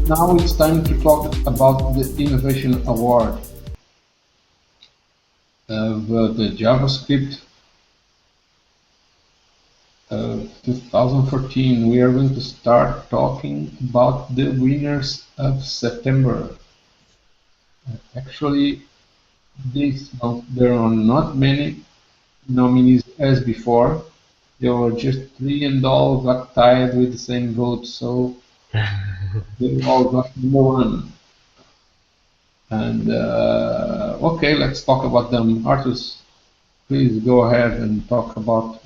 Now it's time to talk about the Innovation Award of the JavaScript 2014. We are going to start talking about the winners of September. Actually, this month there are not many nominees as before. There were just 3 and all got tied with the same vote, so they all got #1. And okay, let's talk about them. Arturs, please go ahead and talk about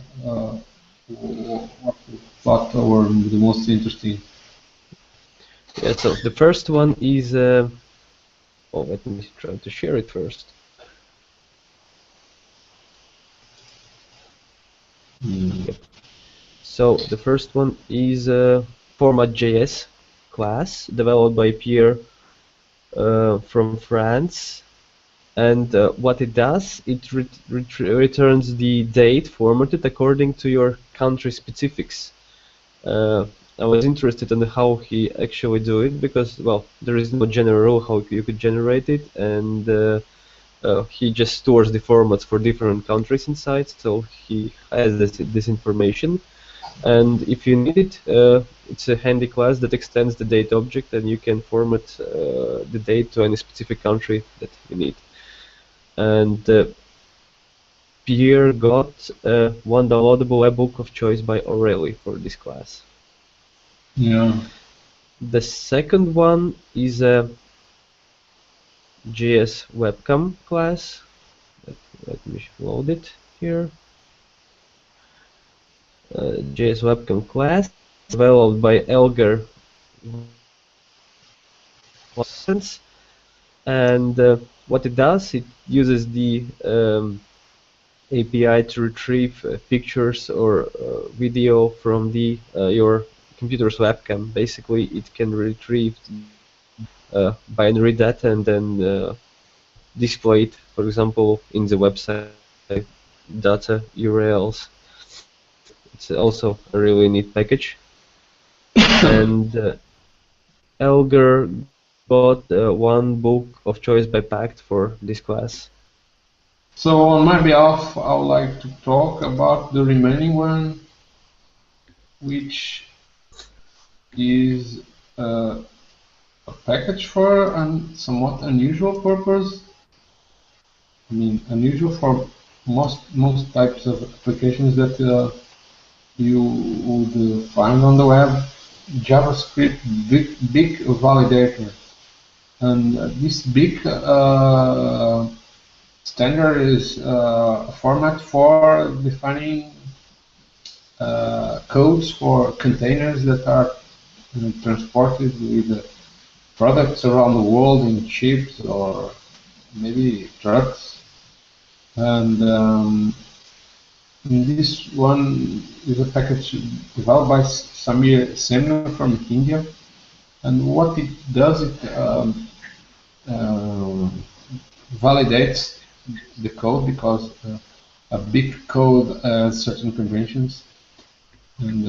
what you thought were the most interesting. Yeah, so the first one is, oh, let me try to share it first. Yep. So the first one is Format.js class developed by Pierre from France, and what it does, it returns the date formatted according to your country specifics. I was interested in how he actually do it because, well, there is no general rule how you could generate it, and he just stores the formats for different countries inside, so he has this information. And if you need it, it's a handy class that extends the date object, and you can format the date to any specific country that you need. And Pierre got one downloadable ebook of choice by Aurelie for this class. Yeah. The second one is a JS webcam class. Let me load it here. JS webcam class developed by Elgar Sosins, and what it does, it uses the API to retrieve pictures or video from the your computer's webcam. Basically, it can retrieve binary data and then display it, for example, in the website data URLs. It's also a really neat package. And Elgar got one book of choice by Pact for this class. So on my behalf, I would like to talk about the remaining one, which is a package for a somewhat unusual purpose. I mean, unusual for most types of applications that you would find on the web. JavaScript big validator, and this big standard is a format for defining codes for containers that are transported with products around the world in ships or maybe trucks. And this one is a package developed by Samir from India, and what it does, it validates the code because a big code has certain conventions, and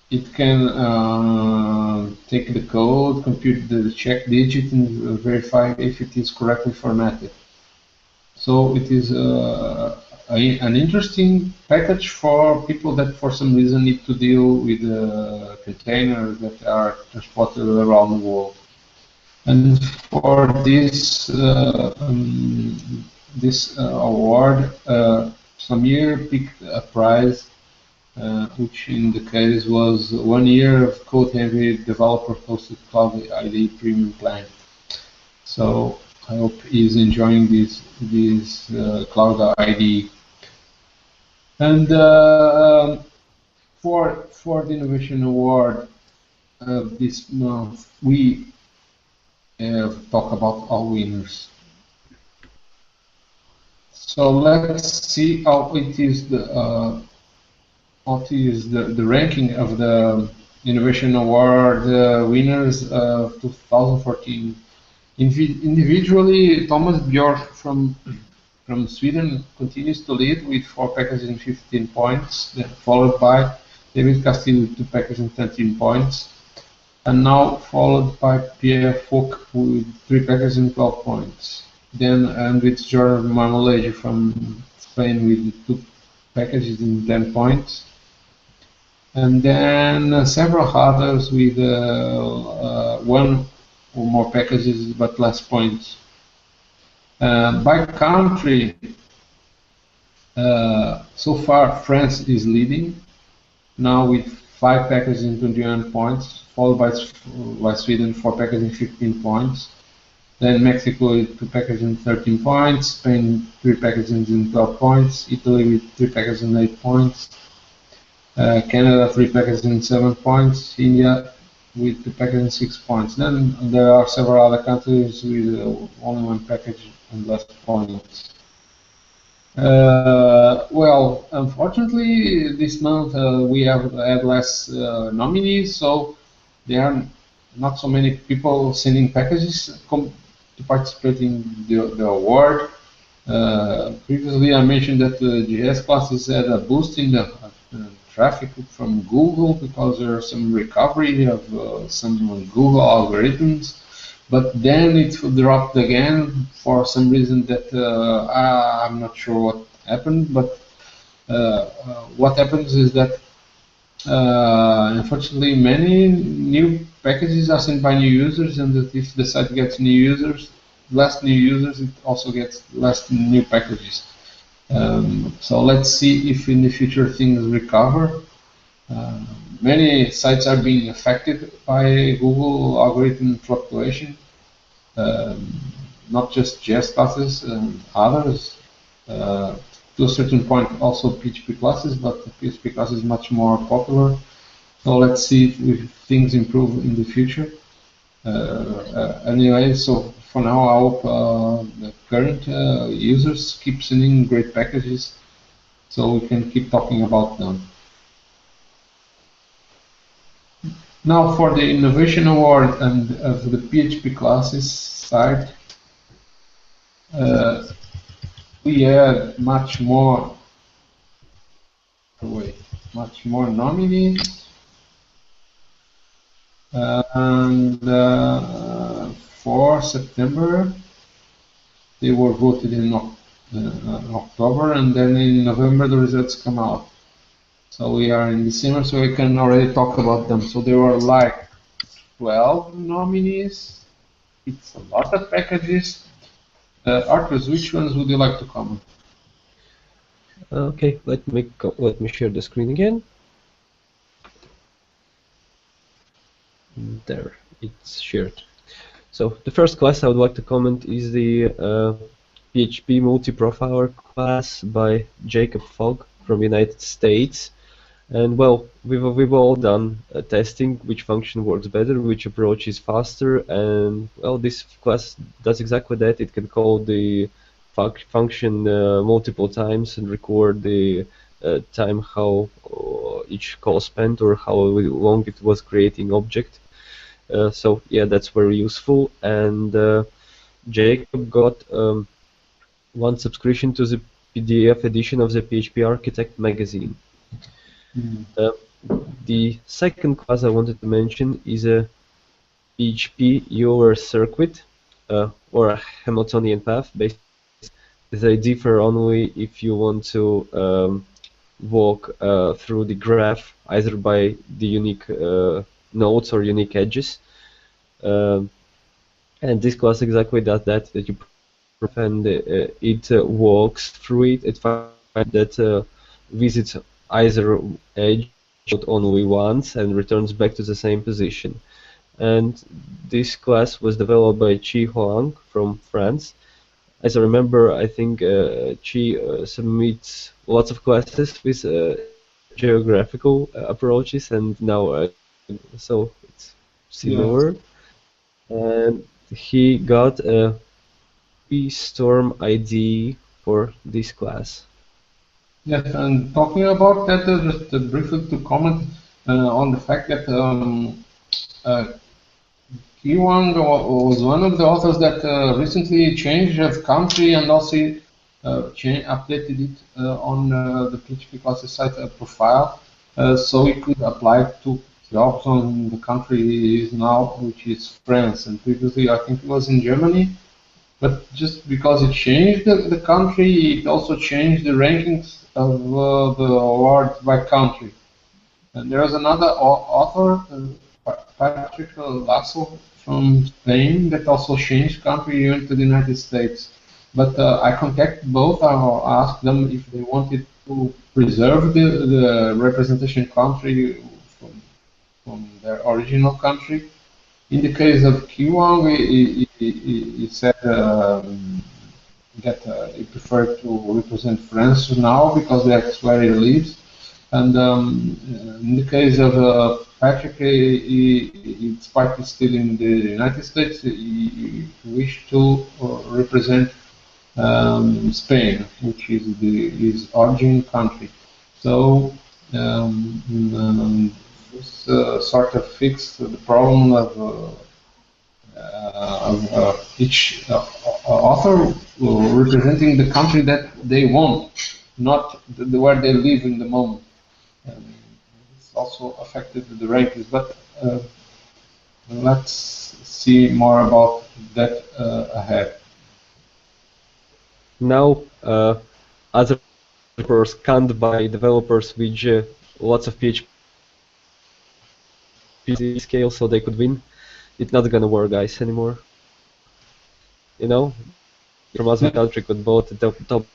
it can take the code, compute the check digit, and verify if it is correctly formatted. So it is an interesting package for people that for some reason need to deal with containers that are transported around the world. And for this award, Samir picked a prize, which in the case was 1 year of code-heavy developer-hosted Cloud ID premium plan. So I hope he's enjoying this Cloud ID. And for the Innovation Award this month, we talk about our winners. So let's see how it is what is the ranking of the Innovation Award winners of 2014. Individually, Thomas Björk from Sweden continues to lead with 4 packages and 15 points, then followed by David Castillo with 2 packages and 13 points. and now followed by PF with 3 packages and 12 points. Then and with Jorge Manuel from Spain with 2 packages in 10 points. And then several others with 1 or more packages but less points. By country, so far France is leading, now with 5 packages in 21 points, followed by Sweden, 4 packages in 15 points. Then Mexico with 2 packages in 13 points, Spain 3 packages in 12 points, Italy with 3 packages in 8 points, Canada 3 packages in 7 points, India with 2 packages in 6 points. Then there are several other countries with only 1 package and less points. Well, unfortunately, this month we have had less nominees, so there are not so many people sending packages to participate in the award. Previously, I mentioned that the GS classes had a boost in the traffic from Google because there are some recovery of some Google algorithms. But then it dropped again for some reason that I'm not sure what happened. But what happens is that unfortunately many new packages are sent by new users, and that if the site gets less new users, it also gets less new packages. So let's see if in the future things recover. Many sites are being affected by Google algorithm fluctuation, not just JS classes and others. To a certain point, also PHP classes, but PHP class is much more popular. So let's see if things improve in the future. Anyway, so for now, I hope the current users keep sending great packages, so we can keep talking about them. Now for the Innovation Award and for the PHP classes side, we had much more nominees, and for September they were voted in October, and then in November the results come out. So we are in December, so we can already talk about them. So there were like 12 nominees. It's a lot of packages. Arturs, which ones would you like to comment? Okay, let me share the screen again. There, it's shared. So the first class I would like to comment is the PHP multi-profiler class by Jacob Fogg from United States. And well, we've all done testing which function works better, which approach is faster, and well, this class does exactly that. It can call the function multiple times and record the time how each call spent or how long it was creating object. So yeah, that's very useful. And Jacob got 1 subscription to the PDF edition of the PHP Architect magazine. The second class I wanted to mention is a PHP Euler circuit or a Hamiltonian path. Basically, they differ only if you want to walk through the graph either by the unique nodes or unique edges. And this class exactly does that you and it walks through it. It finds that visits either edge only once and returns back to the same position. And this class was developed by Chi Hoang from France. As I remember, I think Chi submits lots of classes with geographical approaches, and now so it's similar. Yeah. And he got a Storm ID for this class. Yes, and talking about that, just briefly to comment on the fact that Kiwang was one of the authors that recently changed his country and also updated it on the PHP classes site profile, so it could apply to also in the country he is now, which is France, and previously I think it was in Germany. But just because it changed the country, it also changed the rankings of the awards by country. And there is another author, Patrick Lasso from Spain, that also changed country. He went to the United States. But I contacted both. I asked them if they wanted to preserve the representation country from their original country. In the case of Kiwang, he said that he preferred to represent France now because that's where he lives. And in the case of Patrick, despite he's still in the United States, he wished to represent Spain, which is his origin country. So this sort of fixed the problem of each author representing the country that they want, not where they live in the moment. It's also affected the rankings, but let's see more about that ahead. Now, other developers can't buy developers with lots of PHP scale so they could win. It's not gonna work, guys, anymore. You know, from other country could vote the top.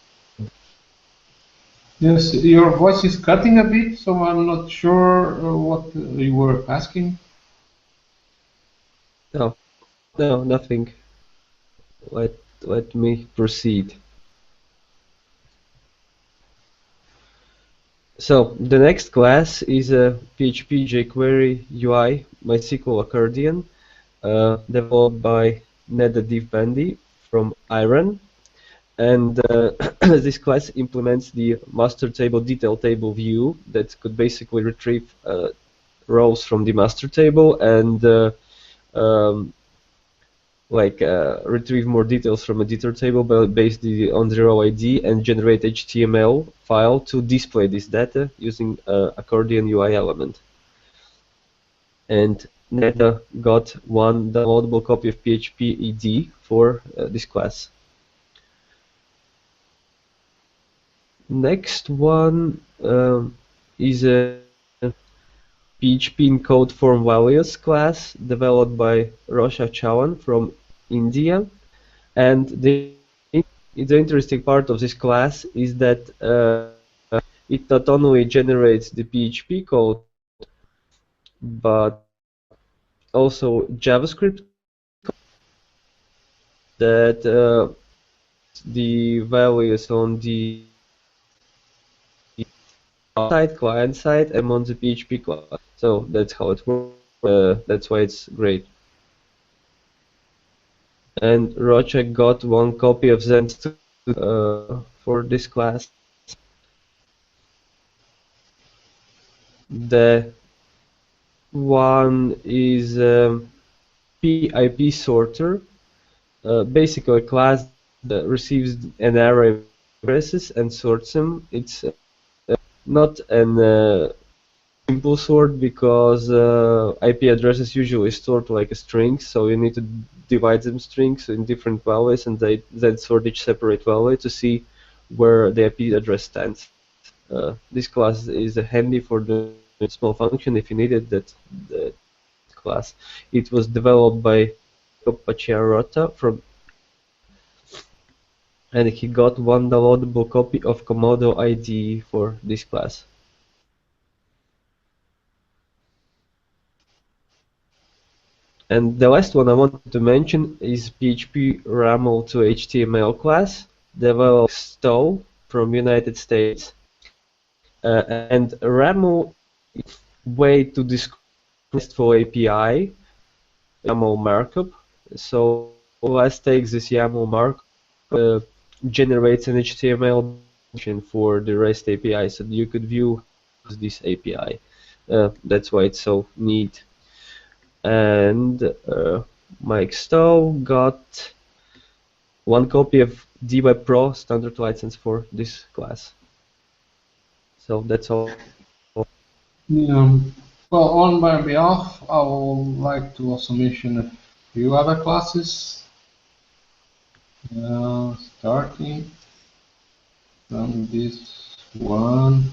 Yes, your voice is cutting a bit, so I'm not sure what you were asking. No, no, nothing. Let me proceed. So the next class is a PHP jQuery UI MySQL accordion developed by Neda Divbandi from Iran. And this class implements the master table detail table view that could basically retrieve rows from the master table and retrieve more details from a detail table based on the row ID and generate HTML file to display this data using accordion UI element. And Neda got one downloadable copy of PHP ED for this class. Next one is a PHP in code form values class developed by Rosha Chavan from India. And the interesting part of this class is that it not only generates the PHP code, but also JavaScript that the values on the client side and on the PHP class. So that's how it works. That's why it's great. And Rocha got one copy of Zen for this class. The one is PIP sorter, basically a class that receives an array of addresses and sorts them. It's not an simple sort because IP addresses usually stored like a string, so you need to divide them strings in different values and then sort each separate value to see where the IP address stands. This class is handy for the small function if you needed that class. It was developed by Pachiarota from, and he got one downloadable copy of Komodo IDE for this class. And the last one I wanted to mention is PHP RAML to HTML class developed Stowe from United States. And RAML is a way to describe for API YAML markup. So let's take this YAML markup, generates an HTML function for the REST API, so you could view this API. That's why it's so neat. And Mike Stowe got one copy of DWeb Pro standard license for this class. So that's all. Yeah. Well, on my behalf, I would like to also mention a few other classes. Starting from this one.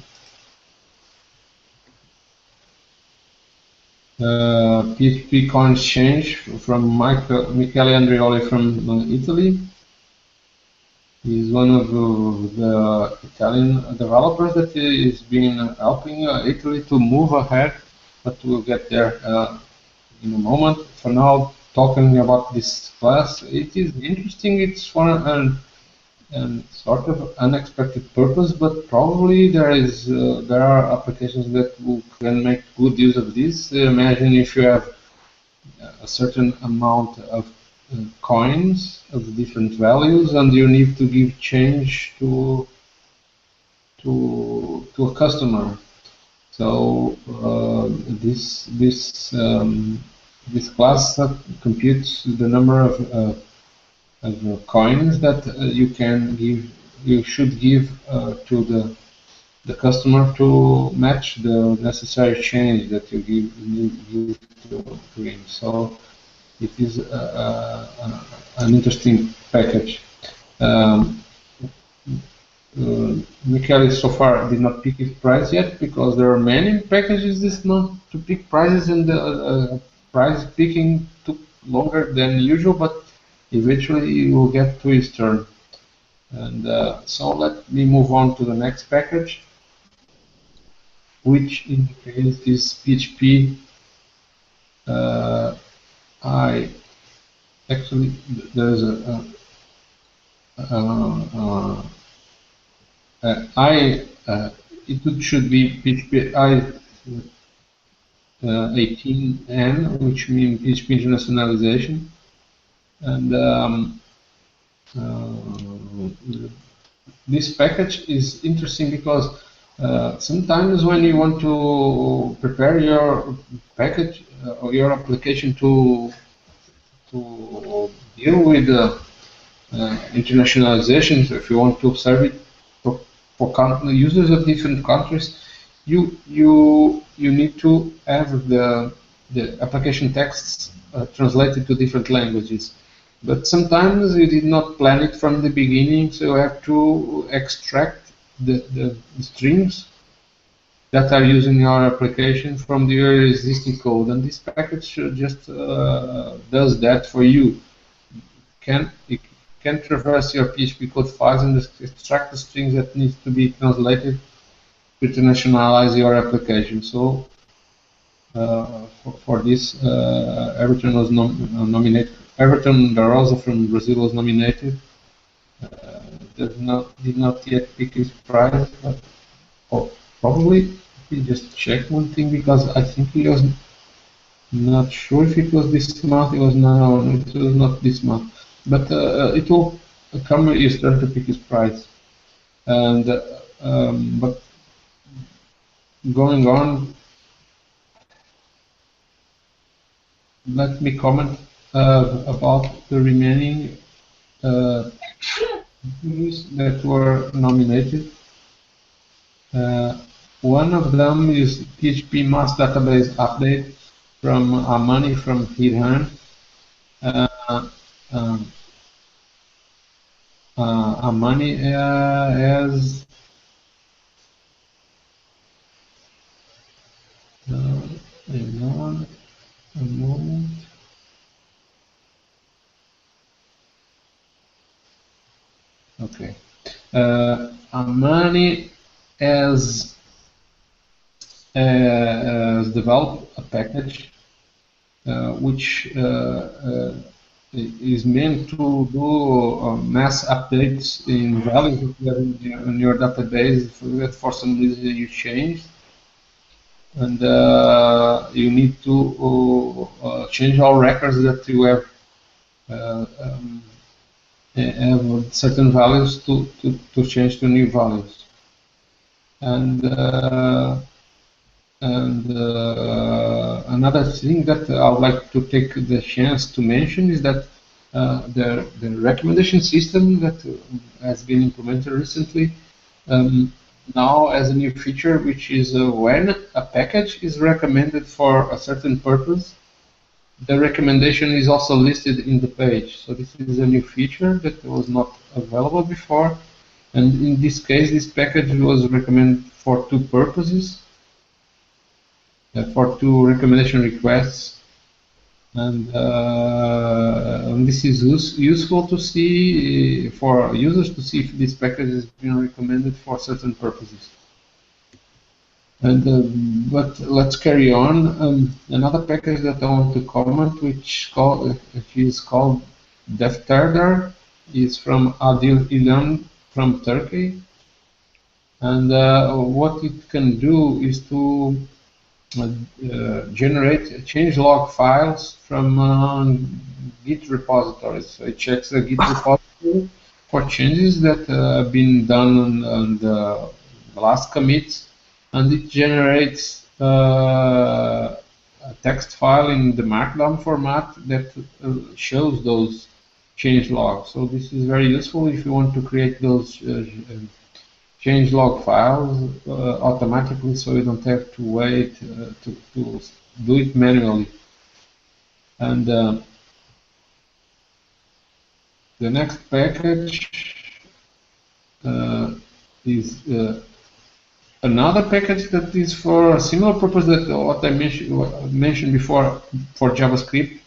PHP coin exchange from Michele Andrioli from Italy. He's one of the Italian developers that is been helping Italy to move ahead, but we'll get there in a moment. For now, talking about this class, it is interesting. It's for an sort of unexpected purpose, but probably there are applications that can make good use of this. Imagine if you have a certain amount of coins of different values, and you need to give change to a customer. So this class computes the number of coins that you should give to the customer to match the necessary change that you give to him. So it is an interesting package. Michele so far did not pick his price yet because there are many packages this month to pick prices, and the price picking took longer than usual, but eventually he will get to his turn. And so let me move on to the next package, which in case is PHP. Actually there's it should be PHP I 18N, which means PHP internationalization, and this package is interesting because sometimes when you want to prepare your package or your application to deal with internationalization, so if you want to serve it for users of different countries, you need to have the application texts translated to different languages. But sometimes you did not plan it from the beginning, so you have to extract the strings that are using your application from the existing code, and this package just does that for you. It can traverse your PHP code files and extract the strings that needs to be translated to internationalize your application. So for this, Everton was nominated. Everton da Rosa from Brazil was nominated. Did not yet pick his prize, but probably he just checked one thing because I think he was not sure if it was this month. It was not this month, but it will come his turn to pick his prize. And but going on, let me comment about the remaining that were nominated. One of them is PHP Mass Database Update from Amani from Iran. Amani has a moment. Okay. Amani has developed a package which is meant to do mass updates in values that you have in your database that for some reason you changed, and you need to change all records that you have certain values to change to new values. And another thing that I would like to take the chance to mention is that the recommendation system that has been implemented recently now as a new feature, which is when a package is recommended for a certain purpose, the recommendation is also listed in the page. So this is a new feature that was not available before. And in this case, this package was recommended for two purposes, for two recommendation requests. And this is useful to see for users to see if this package has been recommended for certain purposes. And but let's carry on. Another package that I want to comment, which is called Defterder, is from Adil Ilan from Turkey. And what it can do is to generate changelog files from Git repositories. So it checks the Git repository for changes that have been done on the last commits, and it generates a text file in the Markdown format that shows those changelogs. So this is very useful if you want to create those changelog files automatically, so you don't have to wait to do it manually. And the next package is another package that is for a similar purpose that what I mentioned before for JavaScript,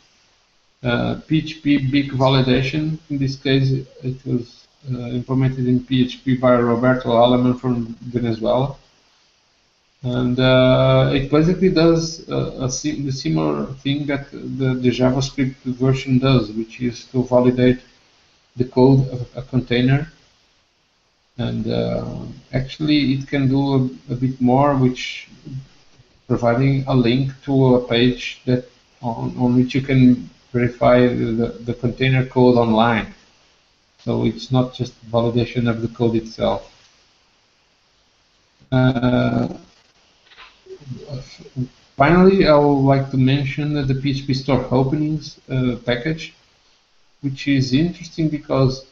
PHP big validation. In this case, it was implemented in PHP by Roberto Aleman from Venezuela. And it basically does the similar thing that the JavaScript version does, which is to validate the code of a container. And actually, it can do a bit more, which providing a link to a page that on which you can verify the container code online. So it's not just validation of the code itself. Finally, I would like to mention the PHP Store openings package, which is interesting because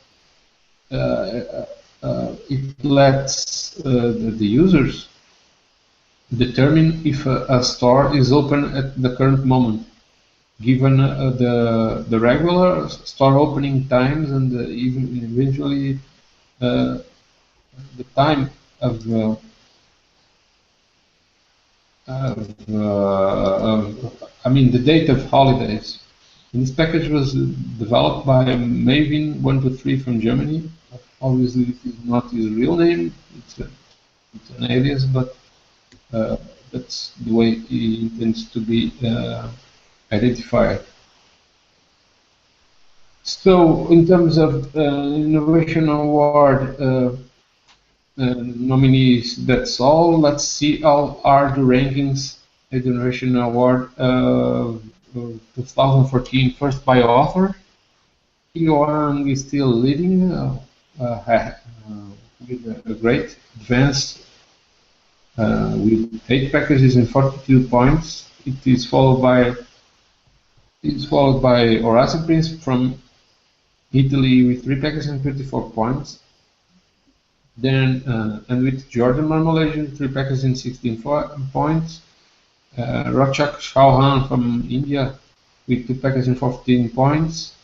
it lets the users determine if a store is open at the current moment, given the regular store opening times and even eventually the time of I mean the date of holidays. And this package was developed by Maven 123 from Germany. Obviously, it is not his real name; it's an alias, but that's the way he intends to be identified. So, in terms of Innovation Award nominees, that's all. Let's see how are the rankings at the Innovation Award 2014, first by author. Yoang is still leading with a great advance with 8 packages and 42 points. It is followed by Horacio Prince from Italy with 3 packages and 24 points. Then and with Jordan Marmalade 3 packages and 16 points. Rakshak Chauhan from India with 2 packages and 14 points.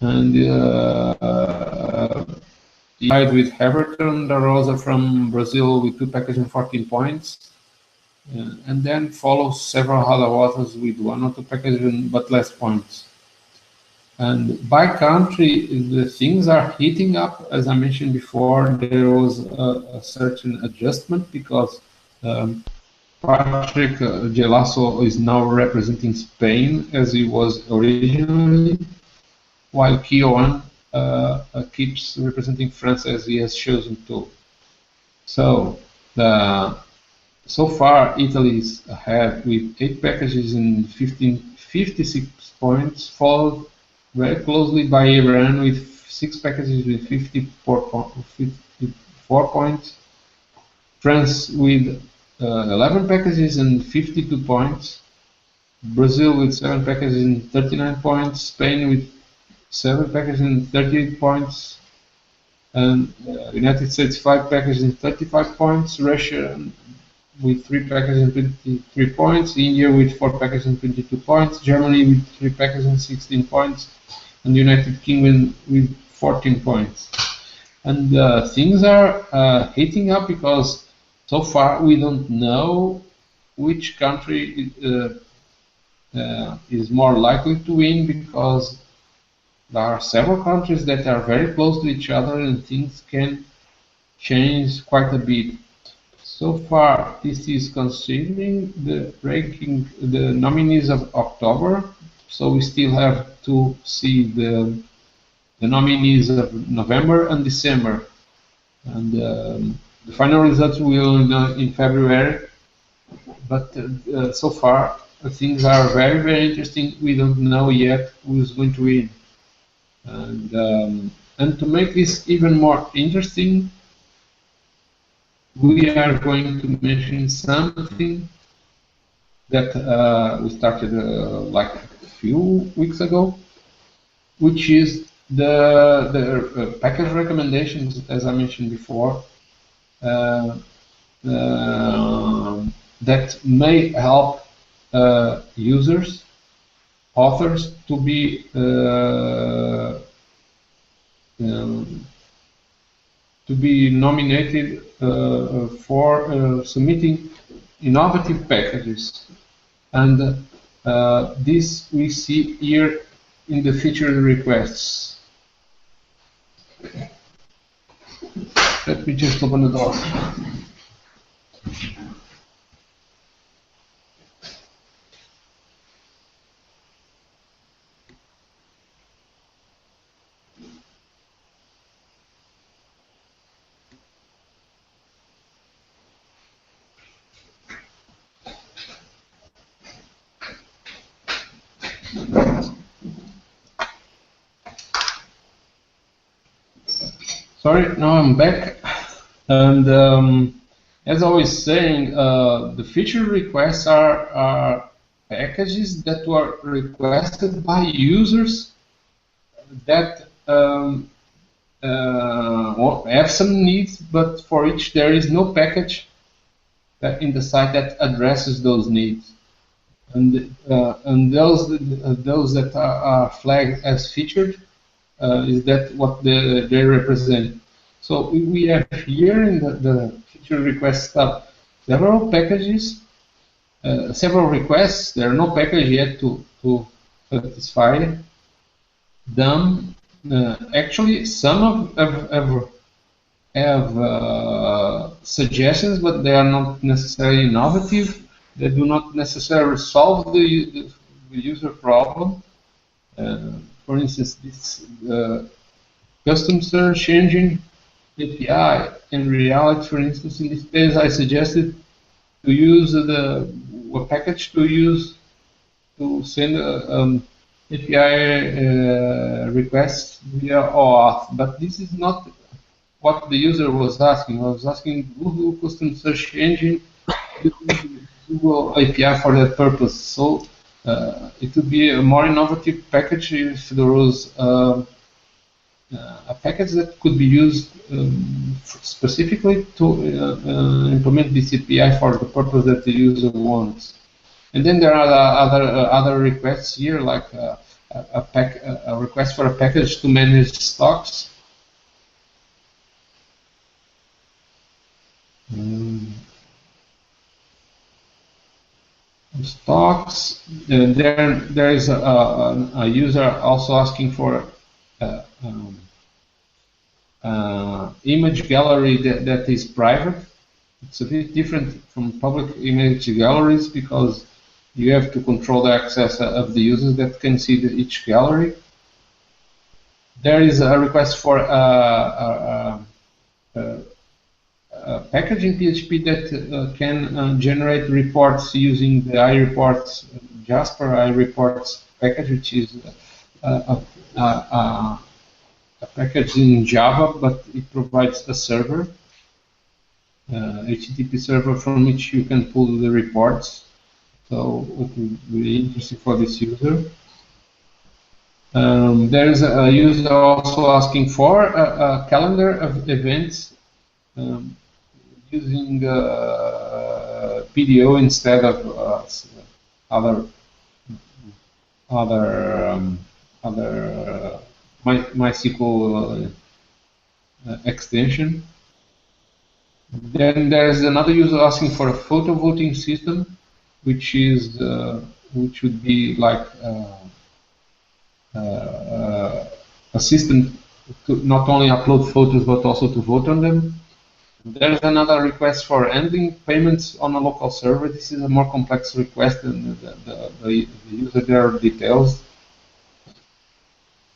And tied with Everton da Rosa from Brazil with 2 packages and 14 points. And then follows several other authors with 1 or 2 packages but less points. And by country, the things are heating up. As I mentioned before, there was a certain adjustment because Patrick Gelasso is now representing Spain as he was originally, while Kioan keeps representing France as he has chosen to. So, so far, Italy is ahead with 8 packages and 56 points, followed very closely by Iran with 6 packages with 54 points, France with 11 packages and 52 points, Brazil with 7 packages and 39 points, Spain with 7 packages and 38 points, and United States 5 packages in 35 points, Russia with 3 packages and 23 points, India with 4 packages and 22 points, Germany with 3 packages and 16 points, and the United Kingdom with 14 points. And things are heating up because so far we don't know which country is more likely to win, because there are several countries that are very close to each other and things can change quite a bit. So far, this is considering the ranking, the nominees of October. So we still have to see the nominees of November and December. And the final results will know in February. But so far, things are very, very interesting. We don't know yet who's going to win. And to make this even more interesting, we are going to mention something that we started like a few weeks ago, which is the package recommendations, as I mentioned before, that may help users, authors, to be nominated for submitting innovative packages. And this we see here in the feature requests. Let me just open the door. Sorry, now I'm back. And as I was saying, the feature requests are packages that were requested by users that have some needs, but for which there is no package in the site that addresses those needs. And those that are flagged as featured, is that what they represent. So we have here in the feature request tab several packages, several requests. There are no package yet to satisfy them. Actually, some have suggestions, but they are not necessarily innovative. They do not necessarily solve the user problem. For instance, this custom search engine API. In reality, for instance, in this case, I suggested to use a package to use to send API requests via OAuth. But this is not what the user was asking. I was asking Google custom search engine Google API for that purpose. So it would be a more innovative package if there was a package that could be used specifically to implement this API for the purpose that the user wants. And then there are other requests here, like a request for a package to manage stocks. Stocks. There is a user also asking for image gallery that is private. It's a bit different from public image galleries because you have to control the access of the users that can see each gallery. There is a request for a package in PHP that can generate reports using the iReports, Jasper iReports package, which is a package in Java, but it provides a server, HTTP server from which you can pull the reports. So it will be interesting for this user. There is a user also asking for a calendar of events using PDO instead of other other MySQL extension. Then there's another user asking for a photo voting system, which would be like a system to not only upload photos but also to vote on them. There's another request for ending payments on a local server. This is a more complex request, and the user there details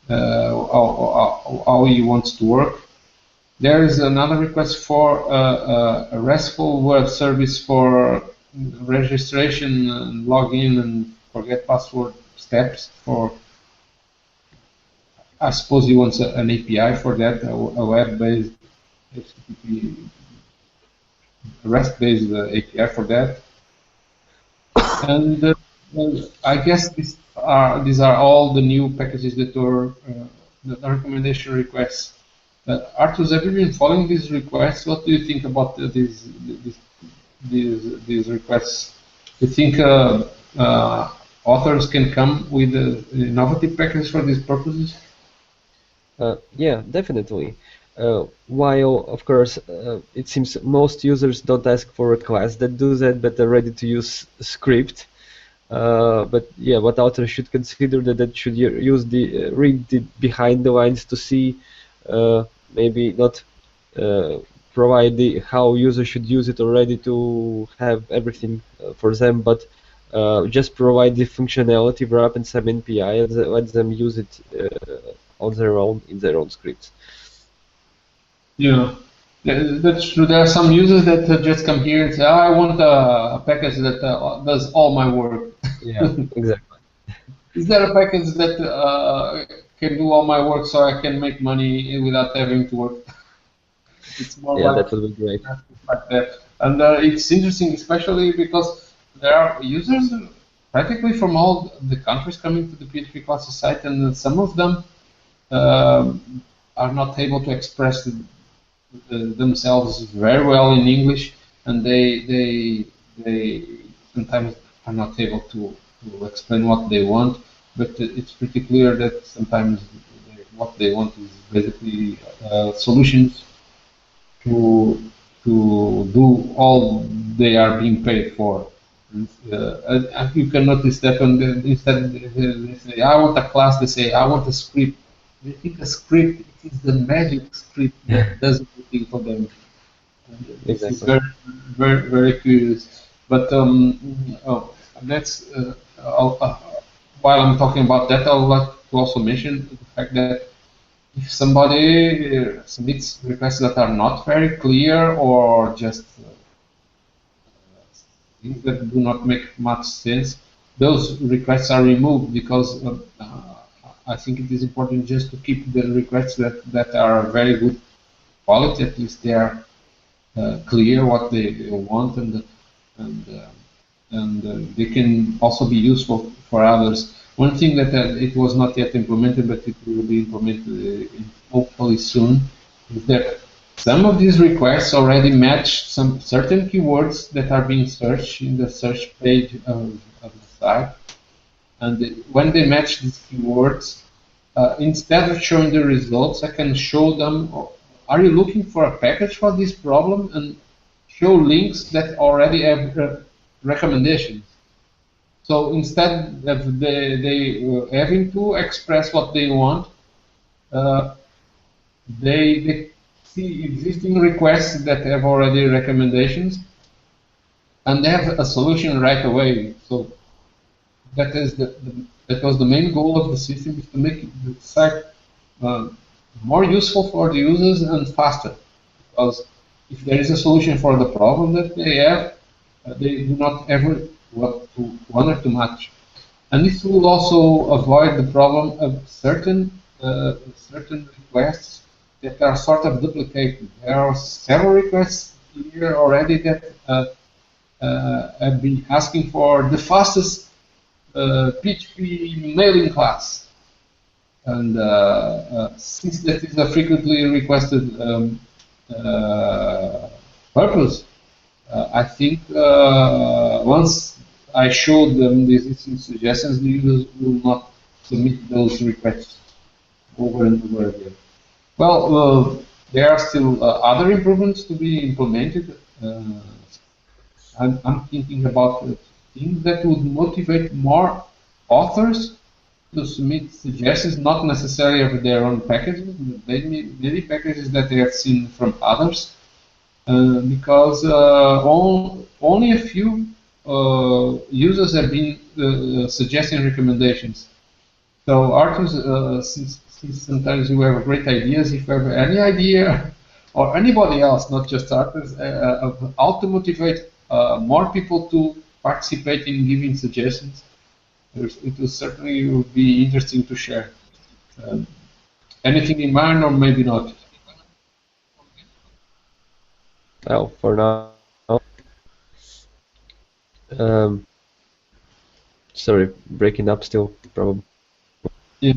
how he wants to work. There is another request for a RESTful web service for registration and login and forget password steps. For I suppose he wants an API for that, a web-based HTTP REST-based API for that. And I guess these are all the new packages that were the recommendation requests. Arturs, have you been following these requests? What do you think about these requests? Do you think authors can come with innovative packages for these purposes? Yeah, definitely. While, of course, it seems most users don't ask for a class that does that, but a ready-to-use script. But yeah, what authors should consider that should use read the behind the lines to see, maybe not provide how users should use it already to have everything for them, but just provide the functionality, wrap in some NPI, and let them use it on their own in their own scripts. Yeah, that's true. There are some users that just come here and say, oh, I want a package that does all my work. Yeah, exactly. Is there a package that can do all my work so I can make money without having to work? It's more yeah, like that would be great. Like that. And it's interesting, especially because there are users practically from all the countries coming to the PHP classes site, and some of them are not able to express themselves very well in English, and they sometimes are not able to explain what they want. But it's pretty clear that sometimes what they want is basically solutions to do all they are being paid for. And you can notice that instead they say, I want a class, they say, I want a script. They think a script is the magic script that does everything for them. This is very, very, very curious. But that's while I'm talking about that, I would like to also mention the fact that if somebody submits requests that are not very clear or just things that do not make much sense, those requests are removed because I think it is important just to keep the requests that are very good quality. At least they are clear what they want, and they can also be useful for others. One thing that it was not yet implemented, but it will be implemented hopefully soon, is that some of these requests already match some certain keywords that are being searched in the search page of the site. And when they match these keywords, instead of showing the results, I can show them, are you looking for a package for this problem? And show links that already have recommendations. So instead of they having to express what they want, they see existing requests that have already recommendations, and they have a solution right away. So that is that was the main goal of the system, is to make the site more useful for the users and faster. Because if there is a solution for the problem that they have, they do not ever want to wonder too much. And this will also avoid the problem of certain requests that are sort of duplicated. There are several requests here already that have been asking for the fastest PHP mailing class. And since that is a frequently requested purpose, I think once I showed them these suggestions, the users will not submit those requests over and over again. Well, there are still other improvements to be implemented. I'm thinking about things that would motivate more authors to submit suggestions, not necessarily of their own packages, but maybe packages that they have seen from others, because only a few users have been suggesting recommendations. So Arturs, since sometimes you have great ideas, if you have any idea, or anybody else, not just Arturs, of how to motivate more people to participate in giving suggestions, it will certainly be interesting to share. Anything in mind, or maybe not? Well, for now, sorry, breaking up still, probably. Yeah.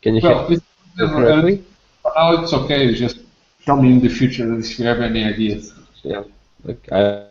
Can you Well, hear me correctly? for now it's okay. Just tell me in the future if you have any ideas. Yeah. Okay.